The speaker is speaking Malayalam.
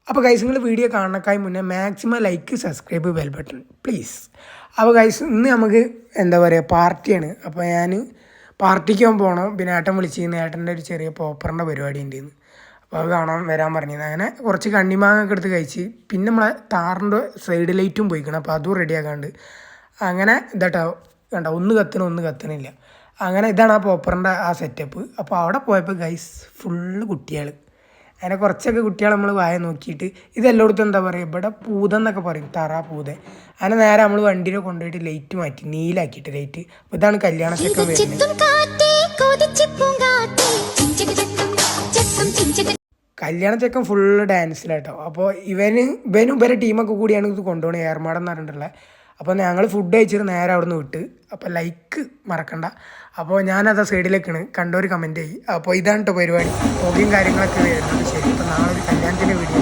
അപ്പോൾ ഗൈസ് നിങ്ങൾ വീഡിയോ കാണുന്നതിന് മുന്നേ maximum like subscribe bell button please. അപ്പോൾ ഗൈസ് ഇന്ന് നമുക്ക് എന്താ പറയുക പാർട്ടിയാണ്. അപ്പോൾ ഞാൻ പാർട്ടിക്ക് പോകണം. പിന്നെ ഏട്ടൻ വിളിച്ചിരുന്നു, ഏട്ടൻ്റെ ഒരു ചെറിയ പോപ്പറിൻ്റെ പരിപാടി ഉണ്ടെന്ന്. അപ്പോൾ അത് കാണാൻ വരാൻ പറഞ്ഞത്. അങ്ങനെ കുറച്ച് കണ്ണിമാങ്ങൊക്കെ എടുത്ത് കഴിച്ച് പിന്നെ നമ്മളെ താറിൻ്റെ സൈഡ് ലൈറ്റും പോയിക്കണം. അപ്പോൾ അതും റെഡിയാക്കാണ്ട് അങ്ങനെ ഇതാട്ടോ കണ്ട ഒന്ന് കത്തണില്ല. അങ്ങനെ ഇതാണ് ആ പോപ്പറിൻ്റെ ആ സെറ്റപ്പ്. അപ്പോൾ അവിടെ പോയപ്പോൾ ഗൈസ് ഫുള്ള് കുട്ടികൾ. അങ്ങനെ കുറച്ചൊക്കെ കുട്ടികൾ നമ്മൾ വായ നോക്കിയിട്ട് ഇതെല്ലായിടത്തും എന്താ പറയുക, ഇവിടെ പൂതെന്നൊക്കെ പറയും, തറ പൂത. അങ്ങനെ നേരെ നമ്മൾ വണ്ടിയിൽ കൊണ്ടുപോയിട്ട് ലൈറ്റ് മാറ്റി നീലാക്കിയിട്ട് ലൈറ്റ്. അപ്പോൾ ഇതാണ് കല്യാണത്തൊക്കെ വരുന്നത്. കല്യാണ ചെക്കൻ ഫുള്ള് ഡാൻസിലാട്ടോ. അപ്പോൾ ഇവനും ഇവരെ ടീമൊക്കെ കൂടിയാണ് ഇത് കൊണ്ടുപോകണത്, ഏർമാടം എന്ന് പറഞ്ഞിട്ടുള്ളത്. അപ്പോൾ ഞങ്ങൾ ഫുഡ് കഴിച്ചിട്ട് നേരെ അവിടെ നിന്ന് വിട്ട്. അപ്പോൾ ലൈക്ക് മറക്കണ്ട. അപ്പോൾ ഞാനത് സൈഡിലേക്കാണ്, കണ്ടൊരു കമൻറ്റ് ചെയ്യും. അപ്പോൾ ഇതാണ് കേട്ടോ പരിപാടി. ഹോബിയും കാര്യങ്ങളൊക്കെ വരുന്നത്. ശരി, ഇപ്പോൾ നാളെ ഒരു കല്യാണത്തിൻ്റെ വീഡിയോ